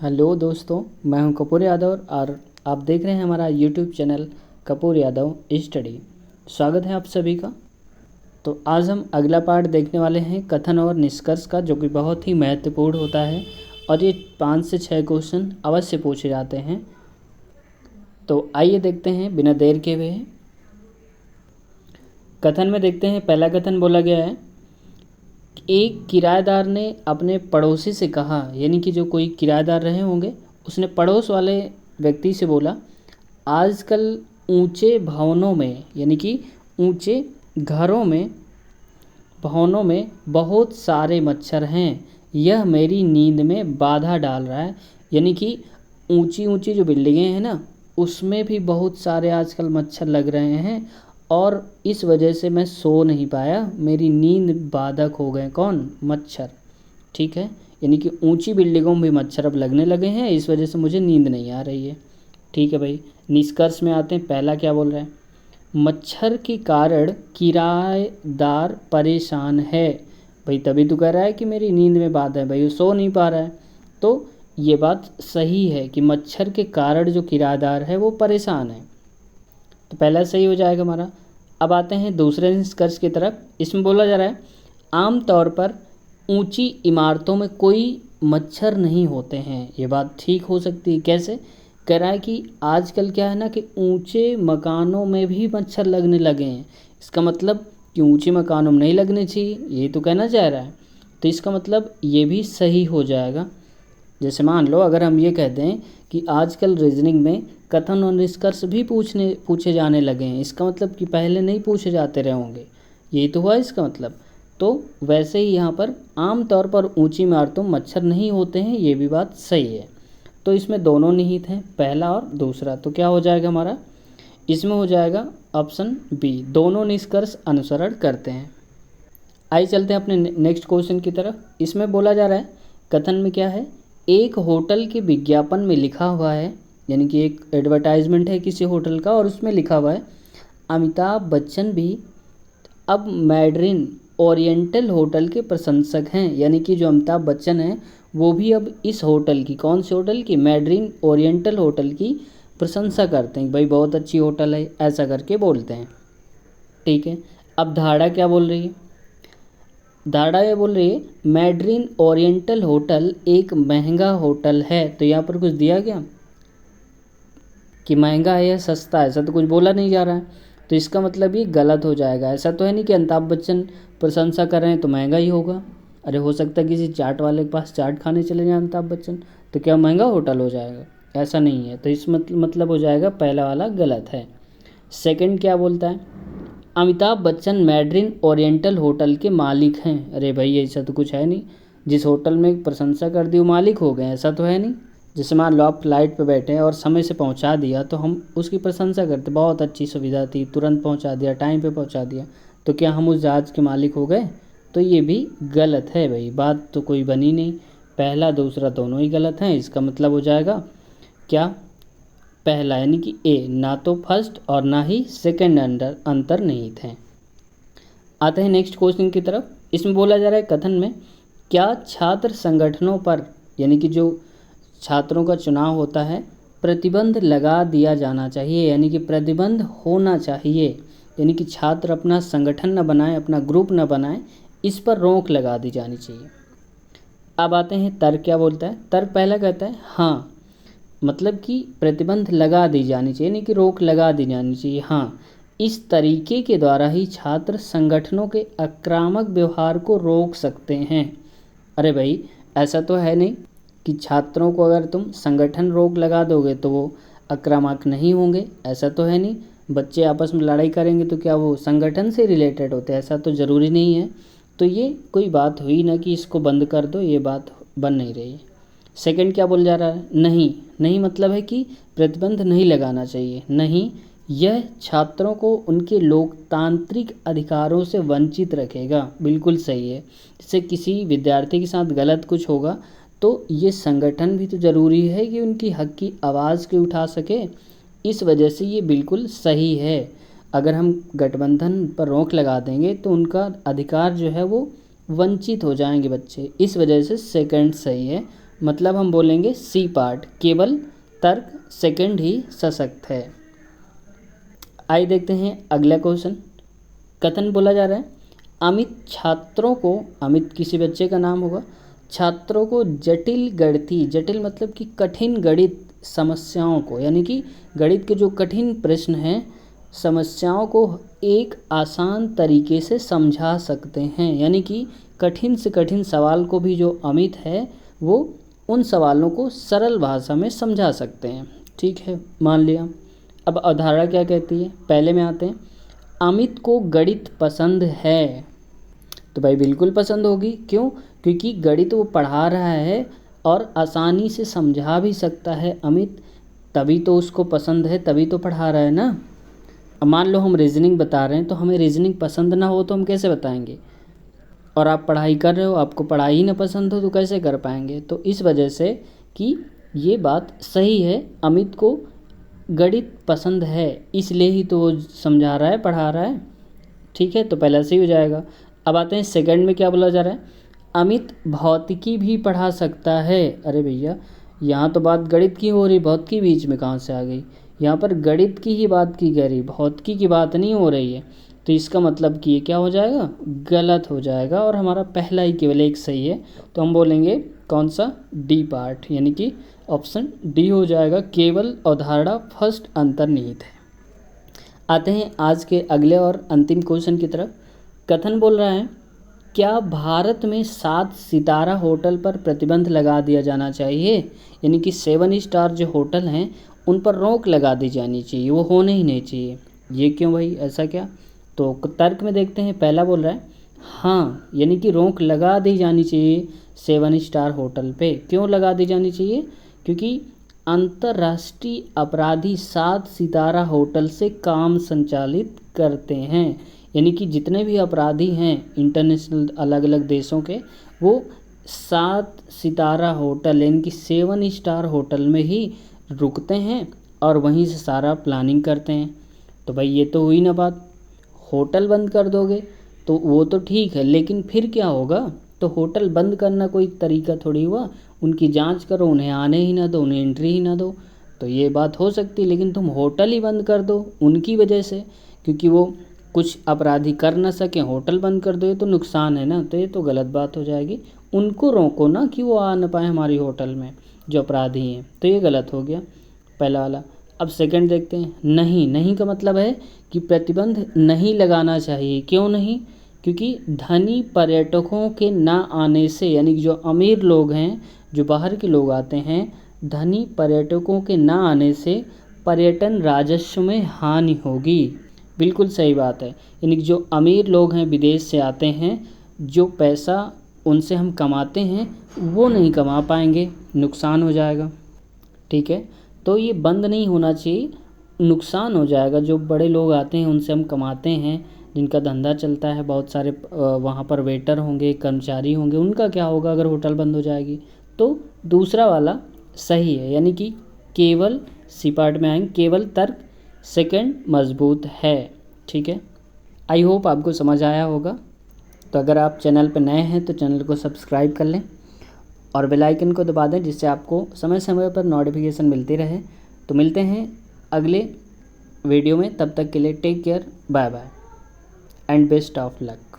Hello दोस्तों, मैं हूं कपूर यादव और आप देख रहे हैं हमारा YouTube channel Kapoor Yadav study. स्वागत है आप सभी का। तो आज हम अगला पार्ट देखने वाले हैं कथन और निष्कर्ष का, जो कि बहुत ही महत्वपूर्ण होता है और ये 5 से 6 क्वेश्चन अवश्य पूछे जाते हैं। तो आइए देखते हैं बिना देर के हुए। कथन में देखते हैं, पहला कथन बोला गया है, एक किराएदार ने अपने पड़ोसी से कहा, यानी कि जो कोई किराएदार रहे होंगे उसने पड़ोस वाले व्यक्ति से बोला, आजकल ऊंचे भवनों में, यानी कि ऊंचे घरों में, भवनों में बहुत सारे मच्छर हैं, यह मेरी नींद में बाधा डाल रहा है। यानी कि ऊंची ऊंची जो बिल्डिंगें हैं ना, उसमें भी बहुत सारे आजकल मच्छर लग रहे हैं और इस वजह से मैं सो नहीं पाया, मेरी नींद बाधक हो गए। कौन? मच्छर। ठीक है, यानी कि ऊंची बिल्डिंगों में भी मच्छर अब लगने लगे हैं, इस वजह से मुझे नींद नहीं आ रही है। ठीक है भाई, निष्कर्ष में आते हैं। पहला क्या बोल रहे हैं, मच्छर के कारण किराएदार परेशान है। भाई तभी तो कह रहा है कि मेरी नींद में बाधा है, भाई वो सो नहीं पा रहा है। तो ये बात सही है कि मच्छर के कारण जो किराएदार है वो परेशान है। तो पहला सही हो जाएगा हमारा। अब आते हैं दूसरे निष्कर्ष की तरफ। इसमें बोला जा रहा है, आम तौर पर ऊंची इमारतों में कोई मच्छर नहीं होते हैं। ये बात ठीक हो सकती है। कैसे? कह रहा है कि आजकल क्या है ना कि ऊंचे मकानों में भी मच्छर लगने लगे हैं। इसका मतलब कि ऊंचे मकानों में नहीं लगने चाहिए, ये तो कहना चाह रहा है। तो इसका मतलब ये भी सही हो जाएगा। जैसे मान लो अगर हम ये कहते हैं कि आजकल रीजनिंग में कथन और निष्कर्ष भी पूछे जाने लगे हैं, इसका मतलब कि पहले नहीं पूछे जाते रहे होंगे, यही तो हुआ इसका मतलब। तो वैसे ही यहाँ पर आम तौर पर ऊंची इमारतों में मच्छर नहीं होते हैं, ये भी बात सही है। तो इसमें दोनों निहित हैं, पहला और दूसरा। तो क्या हो जाएगा हमारा? इसमें हो जाएगा ऑप्शन बी, दोनों निष्कर्ष अनुसरण करते हैं। आइए चलते हैं अपने नेक्स्ट क्वेश्चन की तरफ। इसमें बोला जा रहा है, कथन में क्या है, एक होटल के विज्ञापन में लिखा हुआ है, यानी कि एक एडवर्टाइजमेंट है किसी होटल का और उसमें लिखा हुआ है, अमिताभ बच्चन भी अब मैड्रिन ओरिएंटल होटल के प्रशंसक हैं। यानी कि जो अमिताभ बच्चन हैं वो भी अब इस होटल की, कौन से होटल की? मैड्रिन ओरिएंटल होटल की प्रशंसा करते हैं, भाई बहुत अच्छी होटल है, ऐसा करके बोलते हैं। ठीक है, अब धारणा क्या बोल रही है? धारणा ये बोल रही है, मैड्रिन ओरिएंटल होटल एक महंगा होटल है। तो यहाँ पर कुछ दिया गया कि महंगा है या सस्ता है, ऐसा तो कुछ बोला नहीं जा रहा है। तो इसका मतलब ये गलत हो जाएगा। ऐसा तो है नहीं कि अमिताभ बच्चन प्रशंसा कर रहे हैं तो महंगा ही होगा। अरे हो सकता है किसी चाट वाले के पास चाट खाने चले जाएं अमिताभ बच्चन, तो क्या महंगा होटल हो जाएगा? ऐसा नहीं है। तो इस मतलब हो जाएगा पहला वाला गलत है। सेकंड क्या बोलता है, Amitabh Bachchan Mandarin oriental hotel के मालिक हैं। अरे भाई ऐसा तो कुछ है नहीं, जिस होटल में प्रशंसा कर दी वो मालिक हो गए, ऐसा तो है नहीं। जैसे मान लो आप फ्लाइट पे बैठे हैं और समय से पहुंचा दिया तो हम उसकी प्रशंसा करते, बहुत अच्छी सुविधा थी, तुरंत पहुंचा दिया, टाइम पे पहुंचा दिया, तो क्या हम उस जहाज़ के मालिक हो गए? तो ये भी गलत है भाई, बात तो कोई बनी नहीं। पहला दूसरा दोनों ही गलत हैं। इसका मतलब हो जाएगा क्या? पहला यानी कि ए, ना तो फर्स्ट और ना ही सेकंड अंतर निहित हैं। आते हैं नेक्स्ट क्वेश्चन की तरफ। इसमें बोला जा रहा है, कथन में क्या छात्र संगठनों पर, यानी कि जो छात्रों का चुनाव होता है, प्रतिबंध लगा दिया जाना चाहिए, यानी कि प्रतिबंध होना चाहिए, यानी कि छात्र अपना संगठन न बनाए, अपना ग्रुप न बनाए, इस पर रोक लगा दी जानी चाहिए। अब आते हैं तर्क क्या बोलता है। तर्क पहला कहता है हाँ, मतलब कि प्रतिबंध लगा दी जानी चाहिए, यानी कि रोक लगा दी जानी चाहिए। हाँ, इस तरीके के द्वारा ही छात्र संगठनों के आक्रामक व्यवहार को रोक सकते हैं। अरे भाई ऐसा तो है नहीं कि छात्रों को अगर तुम संगठन रोक लगा दोगे तो वो आक्रामक नहीं होंगे, ऐसा तो है नहीं। बच्चे आपस में लड़ाई करेंगे तो क्या वो संगठन से रिलेटेड होते हैं? ऐसा तो ज़रूरी नहीं है। तो ये कोई बात हुई ना कि इसको बंद कर दो, ये बात बन नहीं रही है। सेकंड क्या बोल जा रहा है, नहीं, नहीं मतलब है कि प्रतिबंध नहीं लगाना चाहिए, नहीं, यह छात्रों को उनके लोकतांत्रिक अधिकारों से वंचित रखेगा। बिल्कुल सही है। जैसे किसी विद्यार्थी के साथ गलत कुछ होगा तो ये संगठन भी तो ज़रूरी है कि उनकी हक की आवाज़ को उठा सके, इस वजह से ये बिल्कुल सही है। अगर हम गठबंधन पर रोक लगा देंगे तो उनका अधिकार जो है वो वंचित हो जाएंगे बच्चे, इस वजह से सेकंड सही है। मतलब हम बोलेंगे सी पार्ट, केवल तर्क सेकंड ही सशक्त है। आइए देखते हैं अगला क्वेश्चन। कथन बोला जा रहा है, अमित छात्रों को, अमित किसी बच्चे का नाम होगा, छात्रों को जटिल गणितीय, जटिल मतलब कि कठिन गणित समस्याओं को, यानी कि गणित के जो कठिन प्रश्न हैं, समस्याओं को एक आसान तरीके से समझा सकते हैं। यानी कि कठिन से कठिन सवाल को भी जो अमित है वो उन सवालों को सरल भाषा में समझा सकते हैं। ठीक है, मान लिया। अब अवधारणा क्या कहती है, पहले में आते हैं। अमित को गणित पसंद है, तो भाई बिल्कुल पसंद होगी। क्यों? क्योंकि गणित वो पढ़ा रहा है और आसानी से समझा भी सकता है अमित, तभी तो उसको पसंद है, तभी तो पढ़ा रहा है ना। अब मान लो हम रीजनिंग बता रहे हैं, तो हमें रीजनिंग पसंद ना हो तो हम कैसे बताएंगे? और आप पढ़ाई कर रहे हो, आपको पढ़ाई ही ना पसंद हो तो कैसे कर पाएंगे? तो इस वजह से कि ये बात सही है, अमित को गणित पसंद है, इसलिए ही तो वो समझा रहा है, पढ़ा रहा है। ठीक है, तो पहला सही हो जाएगा। अब आते हैं सेकंड में, क्या बोला जा रहा है, अमित भौतिकी भी पढ़ा सकता है। अरे भैया, यहाँ तो बात गणित की हो रही, भौतिकी बीच में कहाँ से आ गई? यहाँ पर गणित की ही बात की जा रही, भौतिकी की बात नहीं हो रही है। तो इसका मतलब कि ये क्या हो जाएगा, गलत हो जाएगा, और हमारा पहला ही केवल एक सही है। तो हम बोलेंगे कौन सा, डी पार्ट, यानी कि ऑप्शन डी हो जाएगा, केवल अवधारणा फर्स्ट अंतर्निहित है। आते हैं आज के अगले और अंतिम क्वेश्चन की तरफ। कथन बोल रहा है, क्या भारत में 7 सितारा होटल पर प्रतिबंध लगा दिया जाना चाहिए? यानी कि 7 स्टार जो होटल हैं उन पर रोक लगा दी जानी चाहिए, वो होने ही नहीं चाहिए। ये क्यों भाई, ऐसा क्या? तो तर्क में देखते हैं। पहला बोल रहा है हाँ, यानी कि रोक लगा दी जानी चाहिए 7 स्टार होटल पे। क्यों लगा दी जानी चाहिए? क्योंकि अंतर्राष्ट्रीय अपराधी 7 सितारा होटल से काम संचालित करते हैं। यानी कि जितने भी अपराधी हैं इंटरनेशनल अलग अलग देशों के, वो 7 सितारा होटल यानी कि 7 स्टार होटल में ही रुकते हैं और वहीं से सारा प्लानिंग करते हैं। तो भाई ये तो हुई ना बात, होटल बंद कर दोगे तो वो तो ठीक है, लेकिन फिर क्या होगा? तो होटल बंद करना कोई तरीका थोड़ी हुआ, उनकी जांच करो, उन्हें आने ही ना दो, उन्हें एंट्री ही ना दो, तो ये बात हो सकती। लेकिन तुम होटल ही बंद कर दो उनकी वजह से, क्योंकि वो कुछ अपराधी कर ना सके, होटल बंद कर दो, ये तो नुकसान है ना, तो ये तो गलत बात हो जाएगी। उनको रोको ना कि वो आ ना पाए हमारी होटल में, जो अपराधी हैं, तो ये गलत हो गया पहला वाला। अब सेकंड देखते हैं। नहीं, नहीं का मतलब है कि प्रतिबंध नहीं लगाना चाहिए। क्यों नहीं? क्योंकि धनी पर्यटकों के ना आने से, यानी कि जो अमीर लोग हैं, जो बाहर के लोग आते हैं, धनी पर्यटकों के ना आने से पर्यटन राजस्व में हानि होगी। बिल्कुल सही बात है, यानी कि जो अमीर लोग हैं विदेश से आते हैं, जो पैसा उनसे हम कमाते हैं वो नहीं कमा पाएंगे, नुकसान हो जाएगा। ठीक है, तो ये बंद नहीं होना चाहिए, नुकसान हो जाएगा। जो बड़े लोग आते हैं उनसे हम कमाते हैं, जिनका धंधा चलता है, बहुत सारे वहाँ पर वेटर होंगे, कर्मचारी होंगे, उनका क्या होगा अगर होटल बंद हो जाएगी? तो दूसरा वाला सही है, यानी कि केवल सी पार्ट में आएंगे, केवल तर्क सेकंड मजबूत है। ठीक है, आई होप आपको समझ आया होगा। तो अगर आप चैनल पर नए हैं तो चैनल को सब्सक्राइब कर लें और बेल आइकन को दबा दें, जिससे आपको समय समय पर नोटिफिकेशन मिलती रहे। तो मिलते हैं अगले वीडियो में, तब तक के लिए take care, bye bye and best of luck.